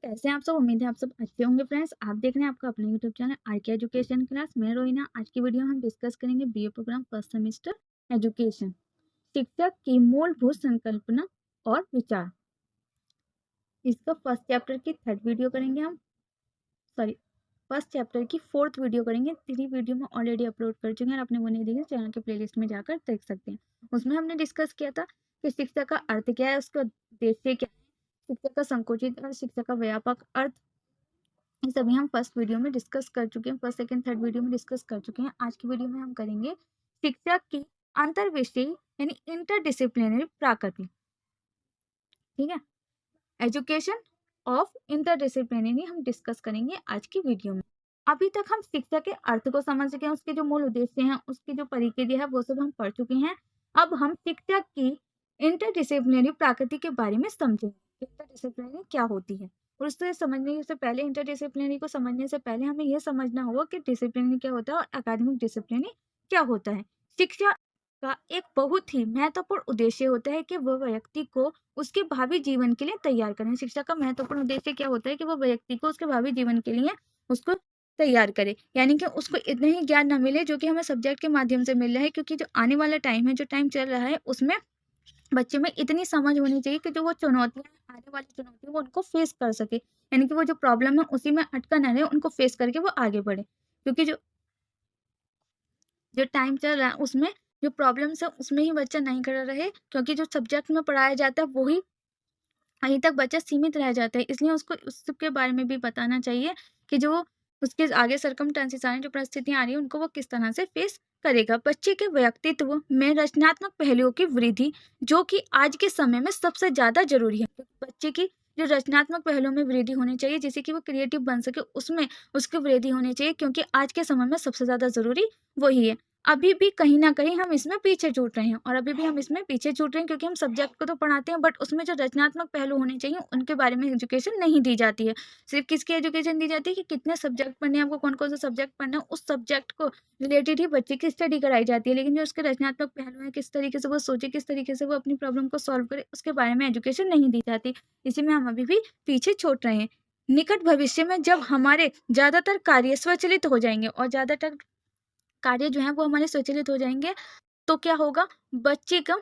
कैसे हैं आप सब? उम्मीद है आप सब अच्छे होंगे फ्रेंड्स। आप देख रहे हैं आपका अपना YouTube channel RK education class. मैं रोहिना। आज की वीडियो में हम डिस्कस करेंगे BA programme first semester education, शिक्षक की मूलभूत संकल्पना और विचार। इसका फर्स्ट चैप्टर की थर्ड वीडियो करेंगे हम, सॉरी फर्स्ट चैप्टर की फोर्थ वीडियो करेंगे। 3 वीडियो में ऑलरेडी अपलोड कर चुके हैं, आपने वो नहीं देखी चैनल के प्लेलिस्ट में जाकर देख सकते हैं। उसमें हमने डिस्कस किया था कि शिक्षा का अर्थ क्या है, उसका उद्देश्य क्या है, शिक्षा का संकुचित अर्थ, शिक्षा का व्यापक अर्थ, ये सभी हम फर्स्ट वीडियो में डिस्कस कर चुके हैं, फर्स्ट सेकंड थर्ड वीडियो में डिस्कस कर चुके हैं। आज की वीडियो में हम करेंगे शिक्षा की अंतर विषय यानी इंटरडिसिप्लिनरी प्रकृति। ठीक है, एजुकेशन ऑफ इंटरडिसिप्लिनरी हम डिस्कस करेंगे आज की वीडियो में। अभी तक हम शिक्षा के अर्थ को समझ चुके हैं, उसके जो मूल उद्देश्य हैं, उसकी जो प्रक्रिया है, वो सब हम पढ़ चुके हैं। अब हम शिक्षा की इंटरडिसिप्लिनरी प्रकृति के बारे में समझेंगे। इंटरडिसिप्लिनरी क्या होती है, और उससे समझने से पहले, इंटरडिसिप्लिनरी को समझने से पहले हमें यह समझना होगा कि डिसिप्लिनरी क्या होता है और एकेडमिक डिसिप्लिनरी क्या होता है। शिक्षा का एक बहुत ही महत्वपूर्ण उद्देश्य होता है कि वह व्यक्ति को उसके भावी जीवन के लिए तैयार करें। शिक्षा का महत्वपूर्ण उद्देश्य क्या होता है कि वह व्यक्ति को उसके भावी जीवन के लिए उसको तैयार करे, यानी कि उसको इतने ही ज्ञान न मिले जो कि हमें सब्जेक्ट के माध्यम से मिल रहा है, क्योंकि जो आने वाला टाइम है, जो टाइम चल रहा है, उसमें बच्चे में इतनी समझ होनी चाहिए कि जो वो चुनौतियां, आने वाली चुनौतियां, वो उनको फेस कर सके, यानी कि वो जो प्रॉब्लम है उसी में अटका न रहे, उनको फेस करके वो आगे बढ़े। क्योंकि जो जो टाइम चल रहा है उसमें जो प्रॉब्लम्स है उसमें ही बच्चा नहीं खड़ा रहे, क्योंकि जो सब्जेक्ट में पढ़ाया जाता है वही वहीं तक बच्चा सीमित रह जाता है। इसलिए उसको उसके बारे में भी बताना चाहिए कि जो उसके आगे सर्कमस्टेंसेस आ रहे हैं, जो परिस्थितियां आ रही हैं, उनको वो किस तरह से फेस करेगा। बच्चे के व्यक्तित्व में रचनात्मक पहलुओं की वृद्धि, जो कि आज के समय में सबसे ज्यादा जरूरी है। बच्चे की जो रचनात्मक पहलुओं में वृद्धि होनी चाहिए, जिससे कि वो क्रिएटिव बन सके, उसमें उसकी वृद्धि होनी चाहिए, क्योंकि आज के समय में सबसे ज्यादा जरूरी वही है। अभी भी कहीं ना कहीं हम इसमें पीछे छूट रहे हैं, और अभी भी हम इसमें पीछे छूट रहे हैं, क्योंकि हम सब्जेक्ट को तो पढ़ाते हैं, बट उसमें जो रचनात्मक पहलू होने चाहिए उनके बारे में एजुकेशन नहीं दी जाती है। सिर्फ किसकी एजुकेशन दी जाती है कि कितने सब्जेक्ट पढ़ने हैं, आपको कौन कौन सा सब्जेक्ट पढ़ना है, उस सब्जेक्ट को रिलेटेड ही बच्चे की स्टडी कराई जाती है। लेकिन जो उसके रचनात्मक पहलू है, किस तरीके से वो सोचे, किस तरीके से वो अपनी प्रॉब्लम को सॉल्व करे, उसके बारे में एजुकेशन नहीं दी जाती। इसी में हम अभी भी पीछे छूट रहे हैं। निकट भविष्य में जब हमारे ज्यादातर कार्य स्वचालित हो जाएंगे और ज्यादातर कार्य जो है वो हमारे स्वचालित हो जाएंगे, तो क्या होगा, बच्चे का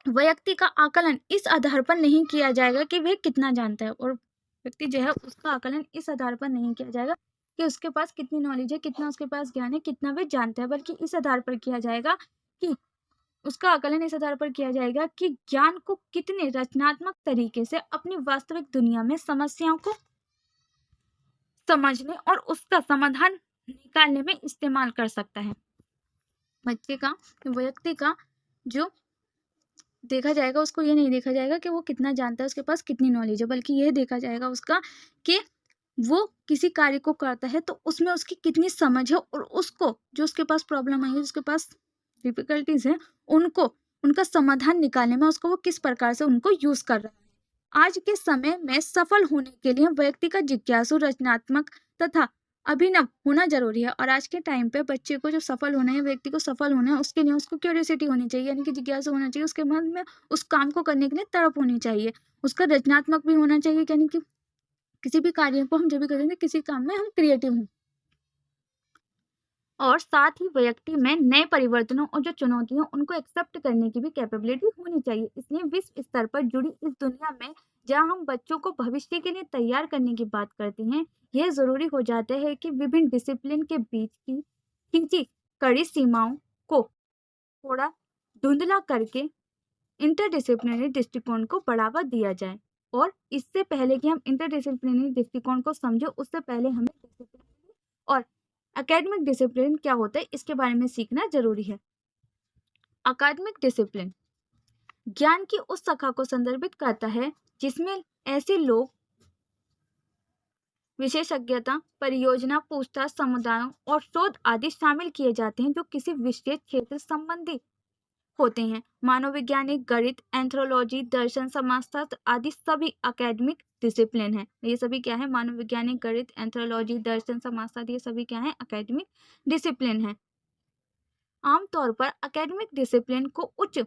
व्यक्ति का आकलन इस आधार पर नहीं किया जाएगा कि वह कितना जानता है, और व्यक्ति जो है उसका आकलन इस आधार पर नहीं किया जाएगा कि उसके पास कितनी नॉलेज है, कितना उसके पास ज्ञान है, कितना वह जानता है, बल्कि इस आधार पर किया जाएगा कि उसका आकलन इस आधार पर किया जाएगा कि ज्ञान को कितने रचनात्मक तरीके से अपनी वास्तविक दुनिया में समस्याओं को समझने और उसका समाधान निकालने में इस्तेमाल कर सकता है। बच्चे का, व्यक्ति का जो देखा जाएगा, उसको ये नहीं देखा जाएगा कि वो कितना जानता है, उसके पास कितनी नॉलेज है, बल्कि यह देखा जाएगा उसका कि वो किसी कार्य को करता है तो उसमें उसकी कितनी समझ है, और उसको जो उसके पास प्रॉब्लम आई है, जिसके पास डिफिकल्टीज है, उनको उनका समाधान निकालने में उसको वो किस प्रकार से उनको यूज कर रहा है। आज के समय में सफल होने के लिए व्यक्ति का जिज्ञासु, रचनात्मक तथा अभिनव होना जरूरी है। और आज के टाइम पे बच्चे को जो सफल होना है, व्यक्ति को सफल होना है, उसके लिए उसको क्यूरियोसिटी होनी चाहिए, यानी कि जिज्ञासु होना चाहिए, उसके मन में उस काम को करने के लिए तड़प होनी चाहिए। उसका रचनात्मक भी होना चाहिए, यानी कि किसी भी कार्य को हम जब भी करेंगे, किसी काम में हम क्रिएटिव हों, और साथ ही व्यक्ति में नए परिवर्तनों और जो चुनौतियां, उनको एक्सेप्ट करने की भी कैपेबिलिटी होनी चाहिए। इसलिए विश्व स्तर पर जुड़ी इस दुनिया में जहां हम बच्चों को भविष्य के लिए तैयार करने की बात करते हैं, यह जरूरी हो जाता है कि विभिन्न डिसिप्लिन के बीच की खींची कड़ी सीमाओं को थोड़ा धुंधला करके इंटरडिसिप्लिनरी दृष्टिकोण को बढ़ावा दिया जाए। और इससे पहले कि हम इंटरडिसिप्लिनरी दृष्टिकोण को समझे, उससे पहले हमें डिसिप्लिनरी और एकेडमिक डिसिप्लिन क्या होता है, इसके बारे में सीखना जरूरी है। एकेडमिक डिसिप्लिन ज्ञान की उस शाखा को संदर्भित करता है जिसमें ऐसे लोग विशेषज्ञता, परियोजना, पूछताछ, समुदायों और शोध आदि शामिल किए जाते हैं, जो किसी विशेष क्षेत्र संबंधी होते हैं। मानव वैज्ञानिक, गणित, एंथ्रोलॉजी, दर्शन, समाजशास्त्र आदि सभी एकेडमिक डिसिप्लिन है। ये सभी क्या है, मानव वैज्ञानिक, गणित, एंथ्रोलॉजी, दर्शन, समाजशास्त्र, ये सभी क्या है, एकेडमिक डिसिप्लिन है। आमतौर पर एकेडमिक डिसिप्लिन को उच्च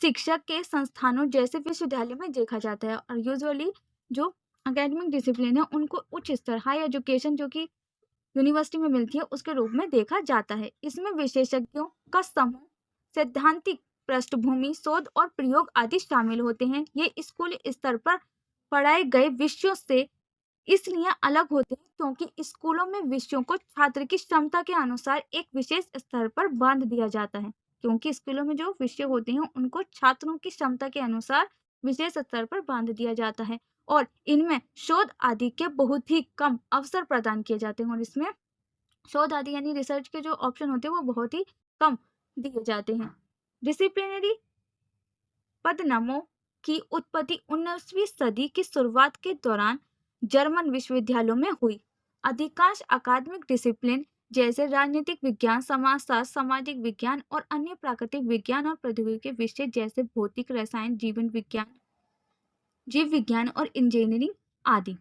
शिक्षा के संस्थानों जैसे विश्वविद्यालय में देखा जाता है, और यूजुअली जो एकेडमिक डिसिप्लिन है उनको उच्च स्तर हाई एजुकेशन जो कि यूनिवर्सिटी में मिलती है उसके रूप में देखा जाता है। इसमें विशेषज्ञों का समूह, सैद्धांतिक पृष्ठभूमि, शोध और प्रयोग आदि शामिल होते हैं। ये स्कूली स्तर पर पढ़ाए गए विषयों से इसलिए अलग होते हैं क्योंकि स्कूलों में विषयों को छात्र की क्षमता के अनुसार एक विशेष स्तर पर बांध दिया जाता है। क्योंकि स्कूलों में जो विषय होते हैं उनको छात्रों की क्षमता के अनुसार विशेष स्तर पर बांध दिया जाता है और इनमें शोध आदि के बहुत ही कम अवसर प्रदान किए जाते हैं और इसमें शोध आदि यानी रिसर्च के जो ऑप्शन होते हैं वो बहुत ही कम दिए जाते हैं। डिसिप्लिनरी पदनामों की उत्पत्ति 19वीं सदी की शुरुआत के दौरान जर्मन विश्वविद्यालयों में हुई। अधिकांश अकादमिक डिसिप्लिन जैसे राजनीतिक विज्ञान, समाजशास्त्र, सामाजिक विज्ञान और अन्य प्राकृतिक विज्ञान और प्रौद्योगिकी विषय जैसे भौतिक, रसायन, जीवन विज्ञान, जीव विज्ञान और इंजीनियरिंग आदि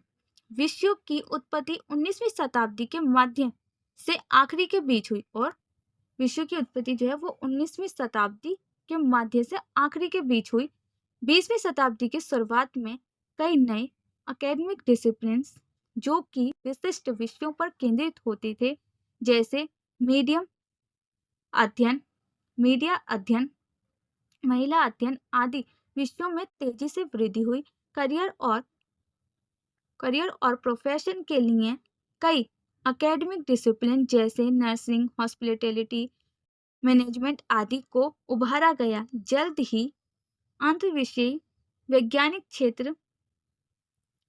विषयों की उत्पत्ति 19वीं शताब्दी के मध्य से आखिरी के बीच हुई और विषयों की उत्पत्ति जो है वो 19वीं शताब्दी के मध्य से आखिरी के बीच हुई। 20वीं शताब्दी की शुरुआत में कई नए एकेडमिक डिसिप्लिन्स जो कि विशिष्ट विषयों पर केंद्रित होते थे जैसे मीडिया अध्ययन, महिला अध्ययन आदि विषयों में तेजी से वृद्धि हुई। करियर और प्रोफेशन के लिए कई एकेडमिक डिसिप्लिन जैसे नर्सिंग, हॉस्पिटैलिटी, मैनेजमेंट आदि को उभारा गया। जल्द ही अंतःविषयी वैज्ञानिक क्षेत्र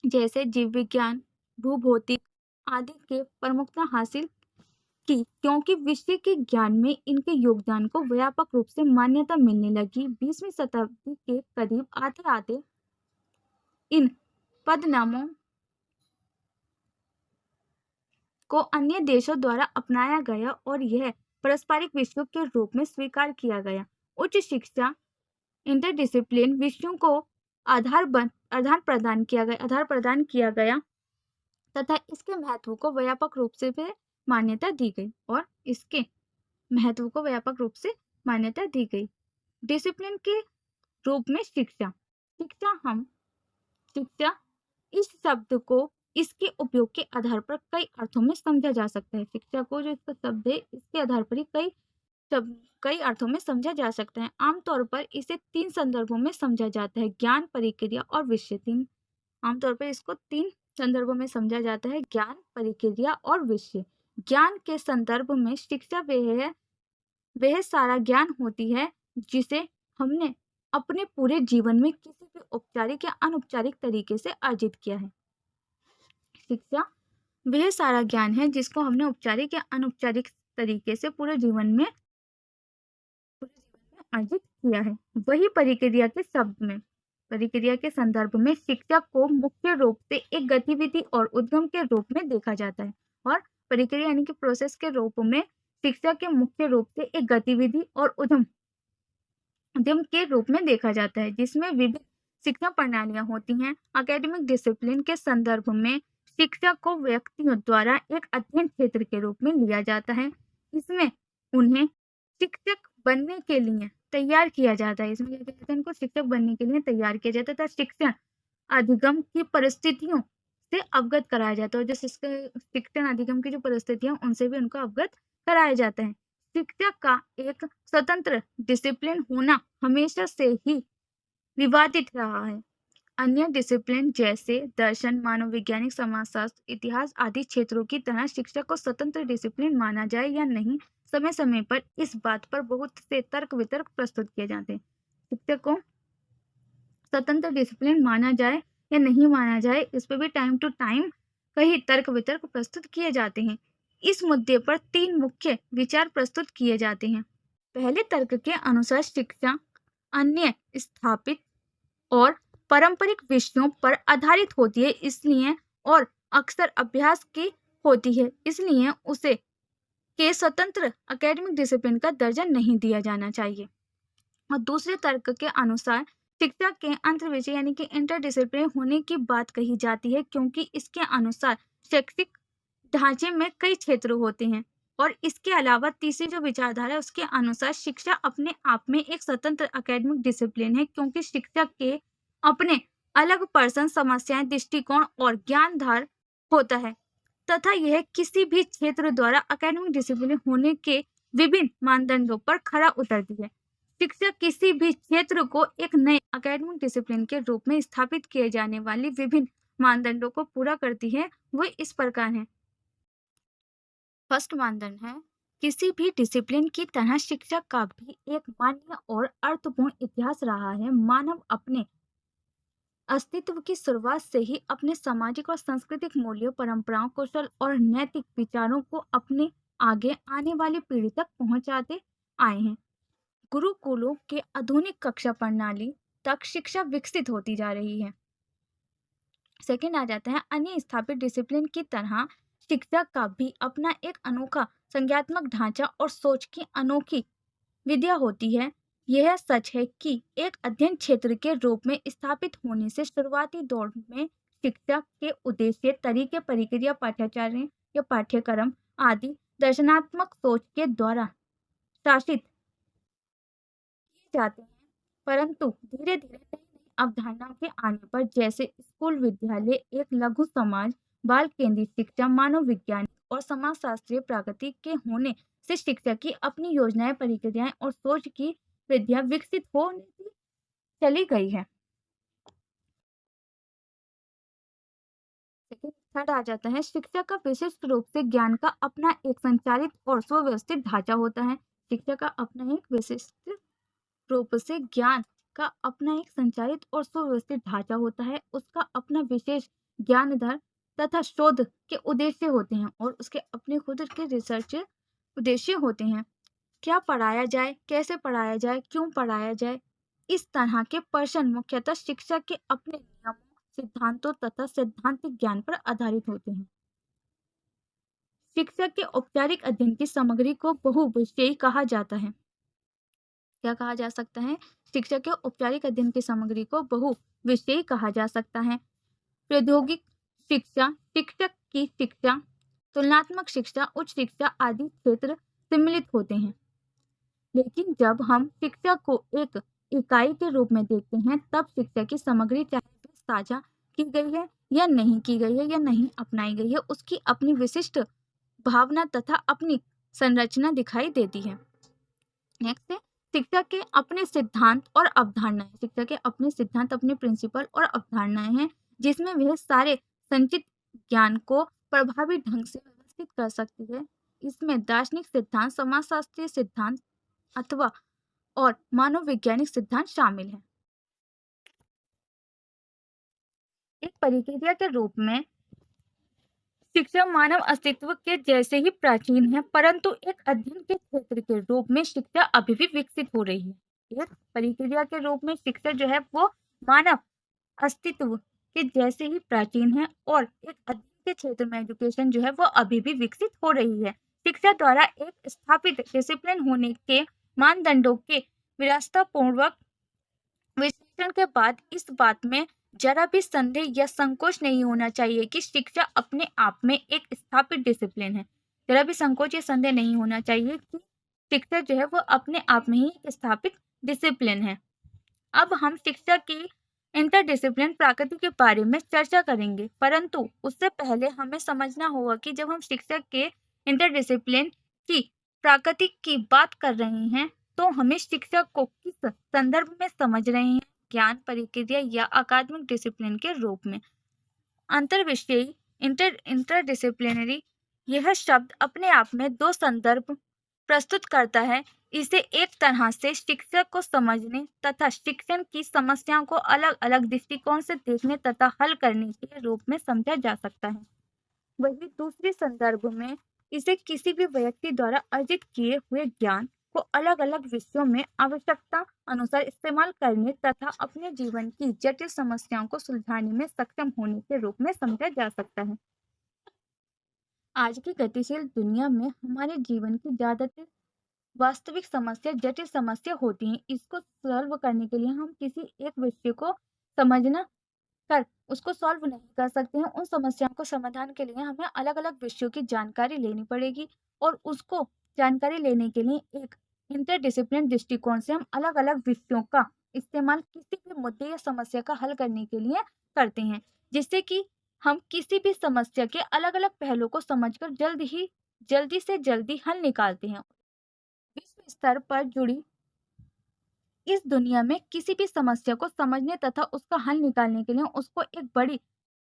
जैसे जीव विज्ञान, भूभौतिक आदि के प्रमुखता हासिल की क्योंकि विषय के ज्ञान में इनके योगदान को व्यापक रूप से मान्यता मिलने लगी। 20वीं शताब्दी के करीब आते आते इन पदनामों को अन्य देशों द्वारा अपनाया गया और यह पारस्परिक विषयों के रूप में स्वीकार किया गया। उच्च शिक्षा इंटरडिसिप्लिन विषयों को आधार प्रदान किया गया तथा इसके महत्व को व्यापक रूप से मान्यता दी गई डिसिप्लिन के रूप में शिक्षा इस शब्द को इसके उपयोग के आधार पर कई अर्थों में समझा जा सकता है। शिक्षा को जो इसका शब्द है इसके आधार पर ही कई अर्थों में समझा जा सकता है। आमतौर पर इसे 3 संदर्भों में समझा जाता है, ज्ञान, प्रक्रिया और विषय। आमतौर पर इसको 3 संदर्भों में समझा जाता है, ज्ञान, प्रक्रिया और विषय। ज्ञान के संदर्भ में शिक्षा वह सारा ज्ञान होती है जिसे हमने अपने पूरे जीवन में किसी भी औपचारिक या अनौपचारिक तरीके से अर्जित किया है। शिक्षा वह सारा ज्ञान है जिसको हमने औपचारिक या अनौपचारिक तरीके से पूरे जीवन में अर्जित किया है। वही प्रक्रिया के संदर्भ में शिक्षा को मुख्य रूप से एक गतिविधि और उद्यम के रूप में देखा जाता है और प्रक्रिया यानी कि प्रोसेस के रूप में शिक्षा के मुख्य रूप से एक गतिविधि और उद्यम के रूप में देखा जाता है जिसमें विभिन्न शिक्षा प्रणालियां होती हैं। एकेडमिक डिसिप्लिन के संदर्भ में शिक्षा को व्यक्तियों द्वारा एक अध्ययन क्षेत्र के रूप में लिया जाता है। इसमें उन्हें शिक्षक बनने के लिए तैयार किया जाता है। इसमें इनको शिक्षक बनने के लिए तैयार किया जाता है। शिक्षण अधिगम की परिस्थितियों से अवगत कराया जाता है और जो शिक्षण अधिगम की जो परिस्थितियां उनसे भी उनको अवगत कराया जाता है। शिक्षा का एक स्वतंत्र डिसिप्लिन होना हमेशा से ही विवादित रहा है। अन्य डिसिप्लिन जैसे दर्शन, मानव वैज्ञानिक, समाजशास्त्र, इतिहास आदि क्षेत्रों की तरह शिक्षा को स्वतंत्र डिसिप्लिन माना जाए या नहीं, समय समय पर इस बात पर बहुत से तर्क वितर्क प्रस्तुत किए जाते हैं। शिक्षा को स्वतंत्र डिसिप्लिन माना जाए या नहीं माना जाए, इस पर भी टाइम टू टाइम कई तर्क वितर्क प्रस्तुत किए जाते हैं। इस मुद्दे पर 3 मुख्य विचार प्रस्तुत किए जाते हैं। पहले तर्क के अनुसार शिक्षा अन्य स्थापित और पारंपरिक विषयों पर आधारित होती है इसलिए और अक्सर अभ्यास की होती है, इसलिए उसे के स्वतंत्र एकेडमिक डिसिप्लिन का दर्जा नहीं दिया जाना चाहिए। और दूसरे तर्क के अनुसार शिक्षा के अंतर्विषय यानी कि इंटरडिसिप्लिन होने की बात कही जाती है क्योंकि इसके अनुसार शैक्षिक ढांचे में कई क्षेत्र होते हैं और इसके अलावा तीसरी जो विचारधारा है उसके अनुसार शिक्षा अपने आप में एक स्वतंत्र एकेडमिक डिसिप्लिन है क्योंकि शिक्षा के अपने अलग पर्सन, समस्याएं, दृष्टिकोण और ज्ञानधार होता है तथा यह किसी भी क्षेत्र द्वारा एकेडमिक डिसिप्लिन होने के विभिन्न मानदंडों पर खरा उतरती है। शिक्षा किसी भी क्षेत्र को एक नए एकेडमिक डिसिप्लिन के रूप में स्थापित किए जाने वाली विभिन्न मानदंडों को पूरा करती है। वो इस प्रकार है। फर्स्ट मानदंड है, किसी भी डिसिप्लिन की तरह शिक्षा का भी एक मान्य और अर्थपूर्ण इतिहास रहा है। मानव अपने अस्तित्व की शुरुआत से ही अपने सामाजिक और सांस्कृतिक मूल्यों, परंपराओं, कौशल और नैतिक विचारों को अपने आगे आने वाली पीढ़ी तक पहुंचाते आए हैं। गुरुकुलों के आधुनिक कक्षा प्रणाली तक शिक्षा विकसित होती जा रही है। सेकंड आ जाता है, अन्य स्थापित डिसिप्लिन की तरह शिक्षा का भी अपना एक अनोखा संज्ञात्मक ढांचा और सोच की अनोखी विद्या होती है। यह सच है कि एक अध्ययन क्षेत्र के रूप में स्थापित होने से शुरुआती दौर में शिक्षा के उद्देश्य, तरीके, प्रक्रिया, पाठ्याचार्य या पाठ्यक्रम आदि दर्शनात्मक सोच के द्वारा शासित किए जाते हैं, परंतु धीरे धीरे नई नई अवधारणाओं के आने पर, जैसे स्कूल, विद्यालय, एक लघु समाज, बाल केंद्रित शिक्षा, मानव विज्ञान और समाजशास्त्रीय प्रगति के होने से शिक्षा की अपनी योजनाएं, प्रक्रियाएं और सोच की विद्या विकसित होती चली गई है। थर्ड आ जाता है, शिक्षा का विशिष्ट रूप से ज्ञान का अपना एक संचालित और सुव्यवस्थित ढांचा होता है। शिक्षा का अपना एक विशिष्ट रूप से ज्ञान का अपना एक संचालित और सुव्यवस्थित ढांचा होता है। उसका अपना विशेष ज्ञानधार तथा शोध के उद्देश्य होते हैं और उसके अपने खुद के रिसर्च उद्देश्य होते हैं। क्या पढ़ाया जाए, कैसे पढ़ाया जाए, क्यों पढ़ाया जाए, इस तरह के प्रश्न मुख्यतः शिक्षा के अपने नियमों, सिद्धांतों तथा सैद्धांतिक ज्ञान पर आधारित होते हैं। शिक्षा के औपचारिक अध्ययन की सामग्री को बहुविषयी कहा जाता है। क्या कहा जा सकता है? शिक्षा के औपचारिक अध्ययन की सामग्री को बहुविषयी कहा जा सकता है। प्रौद्योगिक शिक्षा, शिक्षक की शिक्षा, तुलनात्मक शिक्षा, उच्च शिक्षा आदि क्षेत्र सम्मिलित होते हैं। लेकिन जब हम शिक्षा को एक इकाई के रूप में देखते हैं, तब शिक्षा की सामग्री चाहे वे साझा की गई है या नहीं की गई है या नहीं अपनाई गई है, उसकी अपनी विशिष्ट भावना तथा अपनी संरचना दिखाई देती है। नेक्स्ट है, शिक्षा के अपने सिद्धांत और अवधारणाएं। शिक्षा के अपने सिद्धांत, अपने प्रिंसिपल और अवधारणाएं हैं, जिसमें वह सारे संचित ज्ञान को प्रभावी ढंग से व्यवस्थित कर सकती है। इसमें दार्शनिक सिद्धांत, समाजशास्त्रीय सिद्धांत अथवा और मानववैज्ञानिक सिद्धांत शामिल हैं। एक प्रक्रिया के रूप में शिक्षा मानव अस्तित्व के जैसे ही प्राचीन है, परंतु एक अध्ययन के क्षेत्र के रूप में शिक्षा अभी भी विकसित हो रही है। एक प्रक्रिया के रूप में शिक्षा जो है वो मानव अस्तित्व के जैसे ही प्राचीन है और एक अध्ययन के क्षेत्र में एजुकेशन जो है वो अभी भी विकसित हो रही है। शिक्षा द्वारा एक स्थापित डिसिप्लिन होने के मानदंडों के विरासतपूर्वक विश्लेषण के बाद इस बात में जरा भी संदेह या संकोच नहीं होना चाहिए कि शिक्षा अपने आप में एक स्थापित डिसिप्लिन है। जरा भी संकोच या संदेह नहीं होना चाहिए कि शिक्षा जो है वो अपने आप में ही एक स्थापित डिसिप्लिन है। अब हम शिक्षा की इंटरडिसिप्लिन प्रकृति के बारे में चर्चा करेंगे, परंतु उससे पहले हमें समझना होगा कि जब हम शिक्षा के इंटरडिसिप्लिन की प्रकृति की बात कर रहे हैं, तो हमें शिक्षा को किस संदर्भ में समझ रहे हैं, ज्ञान, प्रक्रिया या अकादमिक डिसिप्लिन के रूप में। अंतर्विषयी, इंटरडिसिप्लिनरी, यह शब्द अपने आप में दो संदर्भ प्रस्तुत करता है। इसे एक तरह से शिक्षा को समझने तथा शिक्षण की समस्याओं को अलग अलग दृष्टिकोण से देखने तथा हल करने के रूप में समझा जा सकता है। वही दूसरे संदर्भ में इसे किसी भी व्यक्ति द्वारा अर्जित किए हुए ज्ञान को अलग अलग विषयों में आवश्यकता अनुसार इस्तेमाल करने तथा अपने जीवन की जटिल समस्याओं को सुलझाने में सक्षम होने के रूप में समझा जा सकता है। आज की गतिशील दुनिया में हमारे जीवन की ज्यादातर वास्तविक समस्या जटिल समस्या होती हैं। इसको सॉल्व करने के लिए हम किसी एक विषय को समझना कर उसको सॉल्व नहीं कर सकते हैं। उन समस्याओं को समाधान के लिए हमें अलग अलग विषयों की जानकारी लेनी पड़ेगी और उसको जानकारी लेने के लिए एक इंटरडिसिप्लिन दृष्टिकोण से हम अलग अलग विषयों का इस्तेमाल किसी भी मुद्दे या समस्या का हल करने के लिए करते हैं, जिससे कि हम किसी भी समस्या के अलग अलग पहलुओं को समझकर जल्दी से जल्दी हल निकालते हैं। विश्व स्तर पर जुड़ी इस दुनिया में किसी भी समस्या को समझने तथा उसका हल निकालने के लिए उसको एक बड़ी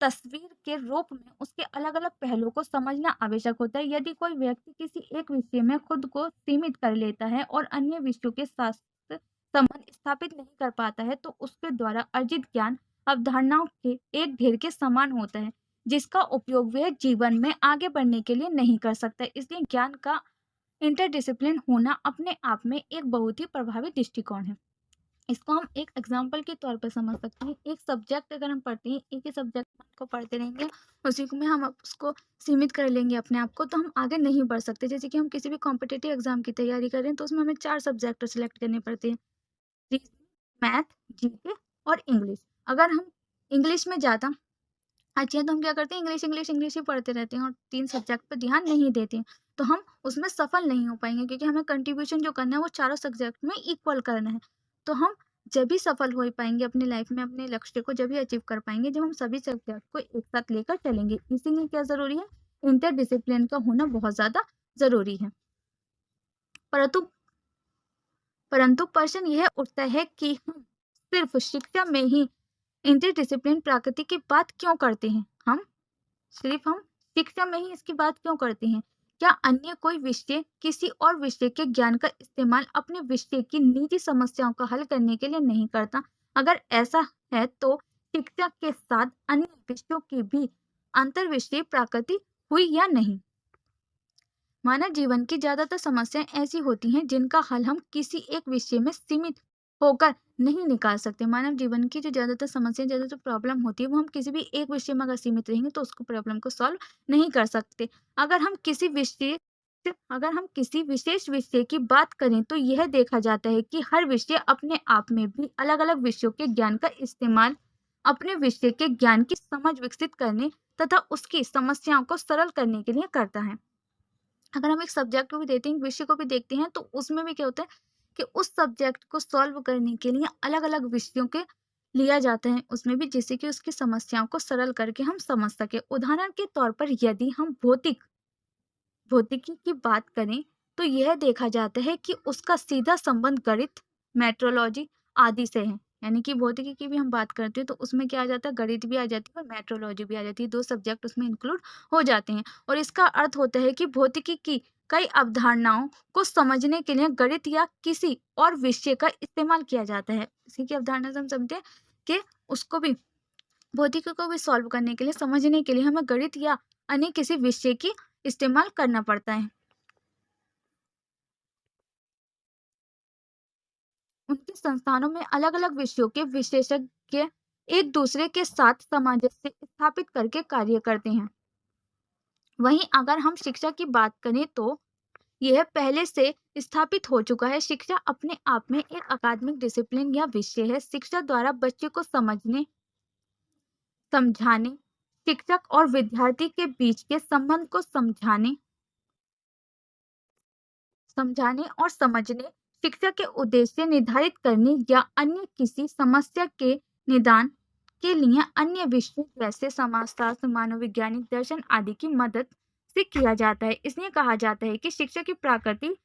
तस्वीर के रूप में उसके अलग अलग पहलुओं को समझना आवश्यक होता है। यदि कोई व्यक्ति किसी एक विषय में खुद को सीमित कर लेता है और अन्य विषयों के साथ संबंध स्थापित नहीं कर पाता है, तो उसके द्वारा अर्जित ज्ञान अवधारणाओं के एक ढेर के समान होता है, जिसका उपयोग वह जीवन में आगे बढ़ने के लिए नहीं कर सकता। इसलिए ज्ञान का इंटरडिसिप्लिन होना अपने आप में एक बहुत ही प्रभावी दृष्टिकोण है। इसको हम एक एग्जाम्पल के तौर पर समझ सकते हैं। एक सब्जेक्ट अगर हम पढ़ते हैं, एक ही सब्जेक्ट को पढ़ते रहेंगे, उसी में हम उसको सीमित कर लेंगे अपने आप को, तो हम आगे नहीं बढ़ सकते। जैसे कि हम किसी भी कॉम्पिटिटिव एग्जाम की तैयारी कर रहे हैं, तो उसमें हमें 4 सब्जेक्ट सेलेक्ट करने पड़ते हैं, रीजनिंग, मैथ, जीके और इंग्लिश। अगर हम इंग्लिश में ज़्यादा अच्छे हैं तो हम क्या करते हैं, इंग्लिश ही पढ़ते रहते हैं और 3 सब्जेक्ट पर ध्यान नहीं देते हैं, तो हम उसमें सफल नहीं हो पाएंगे, क्योंकि हमें कंट्रीब्यूशन जो करना है वो चारों सब्जेक्ट में इक्वल करना है। तो हम जब भी सफल हो पाएंगे अपनी लाइफ में, अपने लक्ष्य को जब भी अचीव कर पाएंगे जब हम सभी सब्जेक्ट को एक साथ लेकर चलेंगे। इसीलिए क्या जरूरी है, इंटरडिसिप्लिन का होना बहुत ज्यादा जरूरी है। परंतु प्रश्न यह उठता है कि हम सिर्फ शिक्षा में ही इंटरडिसिप्लिन प्रकृति की बात क्यों करते हैं। हम शिक्षा में ही इसकी बात क्यों करते हैं? क्या अन्य कोई विषय किसी और विषय के ज्ञान का इस्तेमाल अपने विषय की निजी समस्याओं का हल करने के लिए नहीं करता? अगर ऐसा है तो शिक्षा के साथ अन्य विषयों की भी अंतर विषय प्रकृति हुई या नहीं? मानव जीवन की ज्यादातर समस्याएं ऐसी होती हैं जिनका हल हम किसी एक विषय में सीमित होकर नहीं निकाल सकते। मानव जीवन की जो ज्यादातर समस्याएं, ज्यादातर प्रॉब्लम होती है, वो हम किसी भी एक विषय में अगर सीमित रहेंगे तो उसको प्रॉब्लम को सॉल्व नहीं कर सकते। अगर हम किसी विशेष विषय की बात करें तो यह देखा जाता है कि हर विषय अपने आप में भी अलग अलग विषयों के ज्ञान का इस्तेमाल अपने विषय के ज्ञान की समझ विकसित करने तथा उसकी समस्याओं को सरल करने के लिए करता है। अगर हम एक सब्जेक्ट को भी देते हैं, विषय को भी देखते हैं, तो उसमें भी क्या होता है कि उस सब्जेक्ट को सॉल्व करने के लिए अलग अलग विषयों के लिया जाता है उसमें भी, जिससे कि उसकी समस्याओं को सरल करके हम समझ सके। उदाहरण के तौर पर यदि हम भौतिकी की बात करें तो यह देखा जाता है कि उसका सीधा संबंध गणित, मेट्रोलॉजी आदि से है। यानी कि भौतिकी की भी हम बात करते हैं तो उसमें क्या आ जाता है, गणित भी आ जाती है और मेट्रोलॉजी भी आ जाती है। 2 सब्जेक्ट उसमें इंक्लूड हो जाते हैं। और इसका अर्थ होता है कि भौतिकी की कई अवधारणाओं को समझने के लिए गणित या किसी और विषय का इस्तेमाल किया जाता है। इसी की अवधारणा से हम समझते हैं कि उसको भी, भौतिकी को भी सॉल्व करने के लिए, समझने के लिए हमें गणित या अन्य किसी विषय की इस्तेमाल करना पड़ता है। उनके संस्थानों में अलग अलग विषयों के विशेषज्ञ एक दूसरे के साथ सामंजस्य स्थापित करके कार्य करते हैं। वहीं अगर हम शिक्षा की बात करें तो यह पहले से स्थापित हो चुका है। शिक्षा अपने आप में एक अकादमिक डिसिप्लिन या विषय है। शिक्षा द्वारा बच्चे को समझाने, शिक्षक और विद्यार्थी के बीच के संबंध को समझाने और समझने, शिक्षा के उद्देश्य निर्धारित करने या अन्य किसी समस्या के निदान के लिए अन्य विषय जैसे समाजशास्त्र, मानवविज्ञानिक दर्शन आदि की मदद से किया जाता है। इसलिए कहा जाता है कि शिक्षा की प्रकृति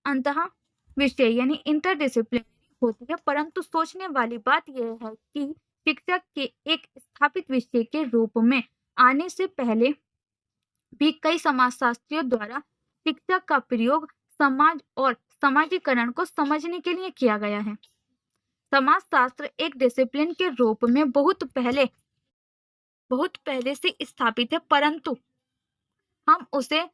अंतः विषय यानी इंटरडिसिप्लिनरी होती है। परंतु सोचने वाली बात यह है कि शिक्षा के एक स्थापित विषय के रूप में आने से पहले भी कई समाजशास्त्रियों द्वारा शिक्षा का प्रयोग समाज और समाजीकरण को समझने के लिए किया गया है। समाजशास्त्र एक डिसिप्लिन के रूप में बहुत पहले से स्थापित है, परंतु हम उसे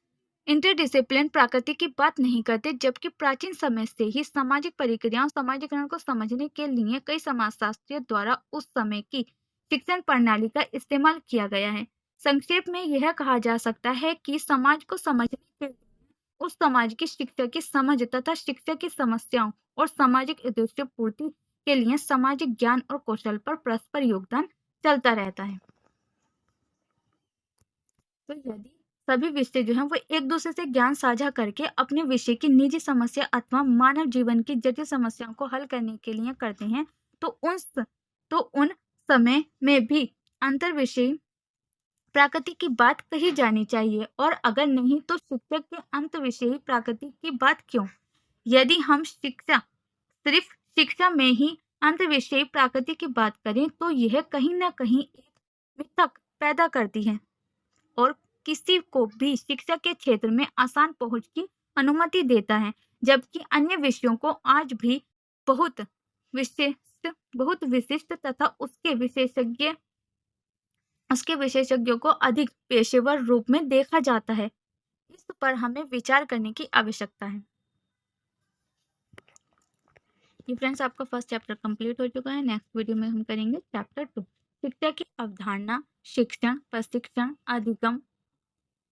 इंटरडिसिप्लिन प्रकृति की बात नहीं करते, जबकि प्राचीन समय से ही सामाजिक प्रक्रियाओं, समाजीकरण को समझने के लिए कई समाजशास्त्रियों द्वारा उस समय की शिक्षण प्रणाली का इस्तेमाल किया गया है। संक्षेप में यह कहा जा सकता है कि समाज को समझने के लिए उस समाज की शिक्षा की समझ तथा शिक्षा की समस्याओं और सामाजिक उद्देश्य पूर्ति के लिए सामाजिक ज्ञान और कौशल पर परस्पर योगदान चलता रहता है। तो यदि सभी विषय जो हैं वो एक दूसरे से ज्ञान साझा करके अपने विषय की निजी समस्या अथवा मानव जीवन की जटिल समस्याओं को हल करने के लिए करते हैं। तो उन समय में भी अंतर विषय प्रकृति की बात कही जानी चाहिए, और अगर नहीं तो शिक्षक के अंत विषय प्रकृति की बात क्यों? यदि हम सिर्फ शिक्षा में ही अंत विषय प्रकृति की बात करें तो यह कहीं ना कहीं एक वितर्क पैदा करती है और किसी को भी शिक्षा के क्षेत्र में आसान पहुंच की अनुमति देता है, जबकि अन्य विषयों को आज भी बहुत विशिष्ट तथा उसके विशेषज्ञों को अधिक पेशेवर रूप में देखा जाता है। इस पर हमें विचार करने की आवश्यकता है। ये फ्रेंड्स आपका फर्स्ट चैप्टर कंप्लीट हो चुका है। नेक्स्ट वीडियो में हम करेंगे चैप्टर 2, शिक्षा की अवधारणा, शिक्षण, प्रशिक्षण, अधिगम